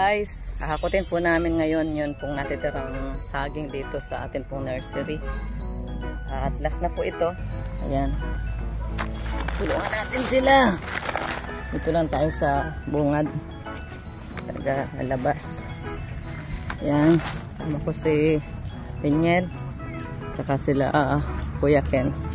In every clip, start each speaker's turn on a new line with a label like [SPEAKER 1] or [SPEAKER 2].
[SPEAKER 1] guys, hahakutin po namin ngayon yun pong natitirang saging dito sa atin pong nursery. At last na po ito. Ayan. Tulungan natin sila. Dito lang tayo sa bungad. Taga labas. Ayan. Sama ko si Daniel. Tsaka sila Kuya Kens.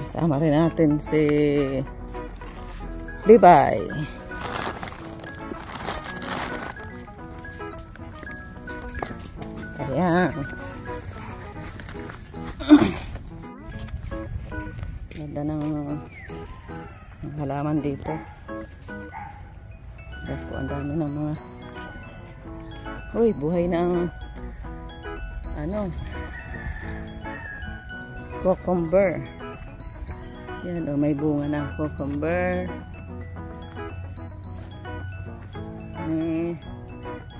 [SPEAKER 1] Sama rin natin si Levi. Ayan. Ganda ng halaman dito. Ayan po, ang dami ng mga buhay ng cucumber. Yan may bunga ng cucumber. May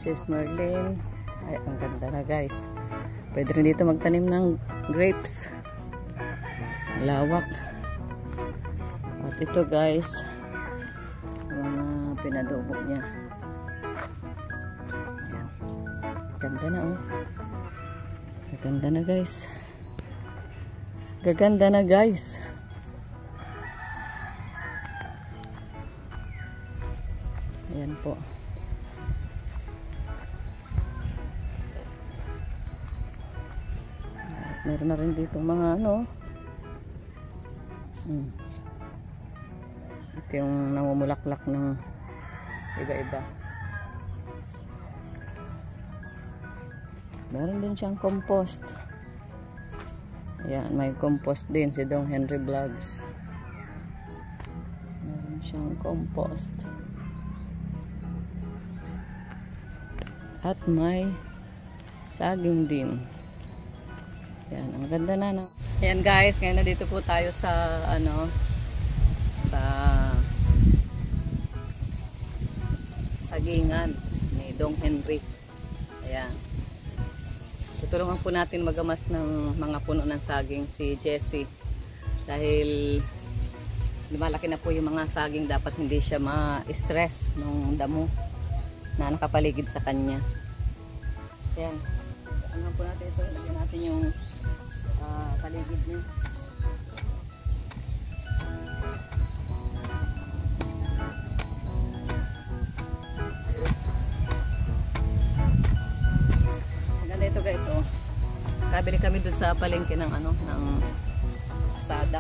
[SPEAKER 1] sis Merlin. Ay, ang ganda na guys. Pwede rin dito magtanim ng grapes. Lawak. At ito guys, mga pinadobo niya. Ayan. Ganda na oh. Gaganda na guys. Gaganda na guys. Ayan po. Meron na rin dito mga ito yung namumulaklak ng iba-iba. Meron din siyang compost. Ayan, may compost din si Dong Henry Vlogs. Meron siyang compost. At may saging din. Ayan, ang ganda na. Ayan guys, ngayon na dito po tayo sa sa sagingan ni Dong Henry. Ayan. Tutulungan po natin magamas ng mga puno ng saging si Jessie. Dahil lumalaki na po yung mga saging, dapat hindi siya ma-stress ng damo na nakapaligid sa kanya. Ayan. Ano po natin ito? Lagyan natin yung paligid niya. Maganda ito guys, oh. Kabili kami dun sa palengke ng ng asada.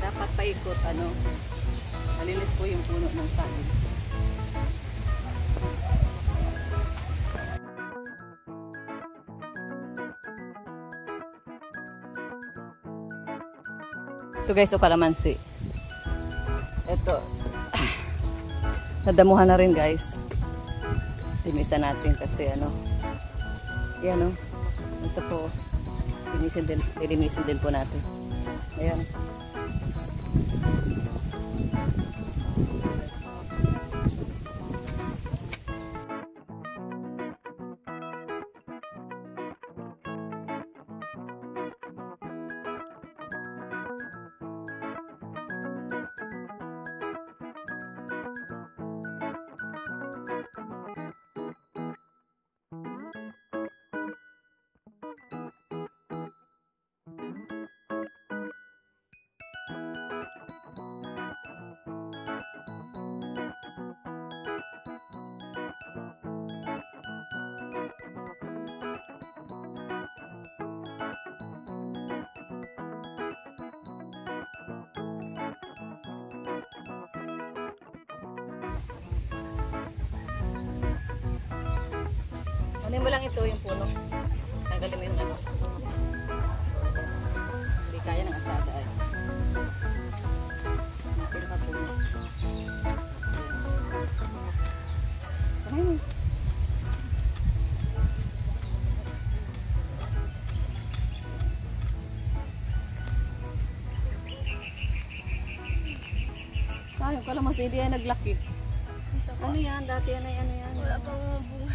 [SPEAKER 1] Dapat paikot, malinis po yung puno ng saging. Ito guys, ito kalamansi. Ito, nadamuhan na rin guys. Linisan natin kasi yan ito po, linisin din po natin. Ayan. Kunin mo lang ito, yung puno. Tanggalin mo yung ano. Hindi kaya ng asada ay. Pinaka-puno. Ayun. Sayang ka lang, mas hindi yan naglaki. Ano yan? Dati yan ay ano yan?
[SPEAKER 2] Wala pang mga bunga.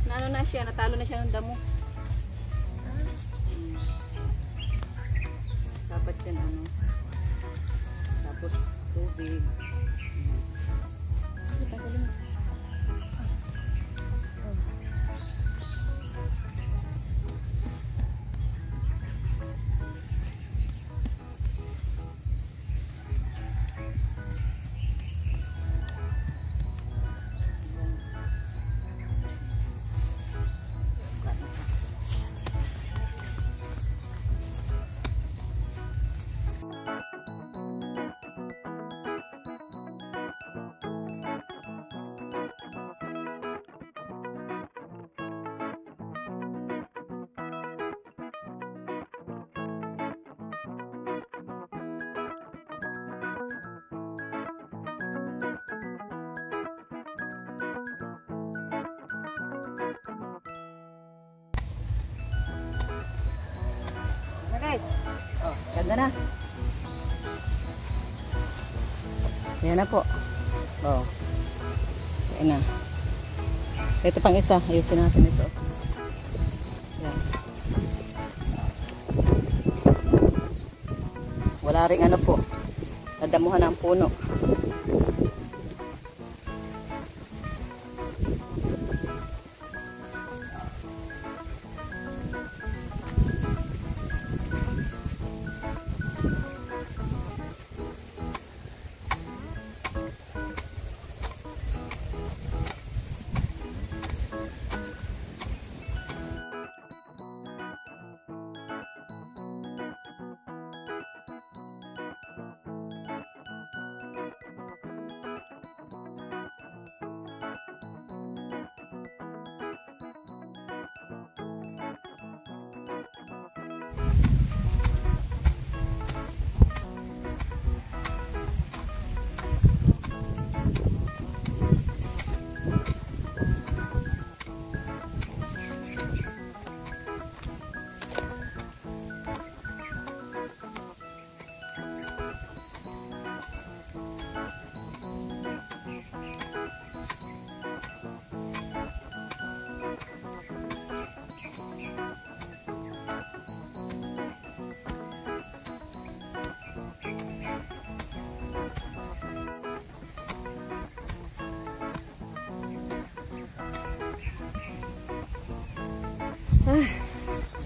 [SPEAKER 1] Na ano na siya, natalo na siya ng damo. Dapat yan ano. Tapos tubig. Tanggalin mo. Guys, oh, ganda na. Ayan na po. Oh, ayan na. Ito pang isa, ayusin natin ito. Ayan. Wala ring ano po, nadamuhan ang puno.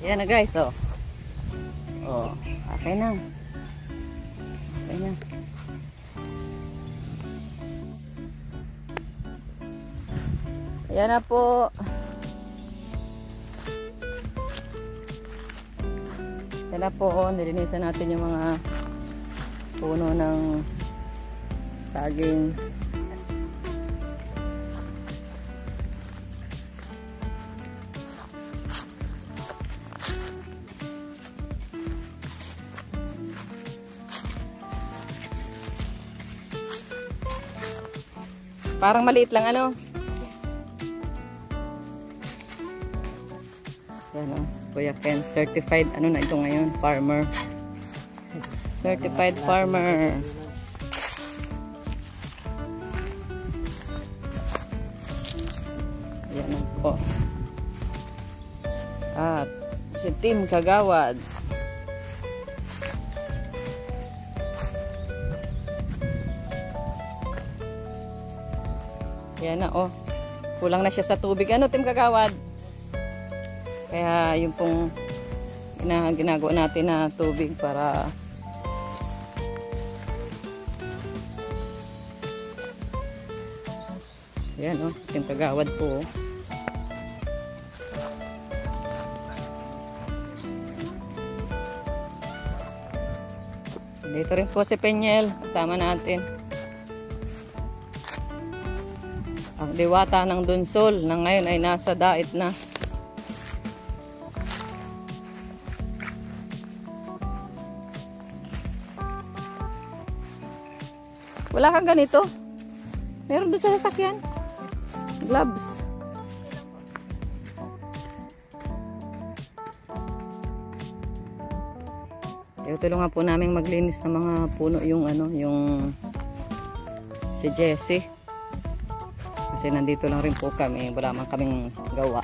[SPEAKER 1] Yan na guys, oh. Oh, okay na. Okay na. Ayan na po. Ayan na po, oh. Nilinisan natin yung mga puno ng saging. Parang maliit lang ano. Yan o. Kuya Ken. Certified. Ano na ito ngayon? Farmer. Certified farmer. Yan po. At si Team Kagawad. Yan na, oh. Kulang na siya sa tubig. Ano, Team Kagawad? Kaya yung pong ginagawa natin na tubig para yan, oh. Team Kagawad po. Dito rin po si Penyel. Kasama natin. Ang Diwata ng Dunsol na ngayon ay nasa dait na. Wala kang ganito? Meron doon sa sasakyan. Gloves. Tulungan po namin maglinis ng mga puno yung yung si Jessie. Kasi nandito lang rin po kami, wala man kaming gawa.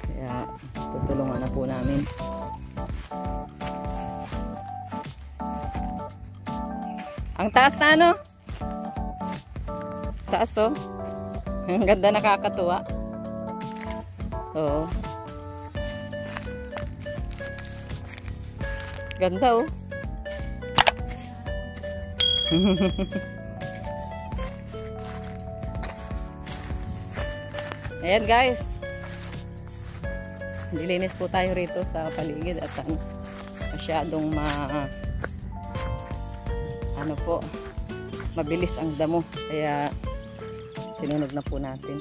[SPEAKER 1] Kaya tutulungan na po namin. Ang taas na ano? Taas oh. Ang ganda, nakakatuwa. Oo. Ganda oh. Ayan guys. Dilinis po tayo rito sa paligid at masyadong ano po, mabilis ang damo. Kaya sinunod na po natin.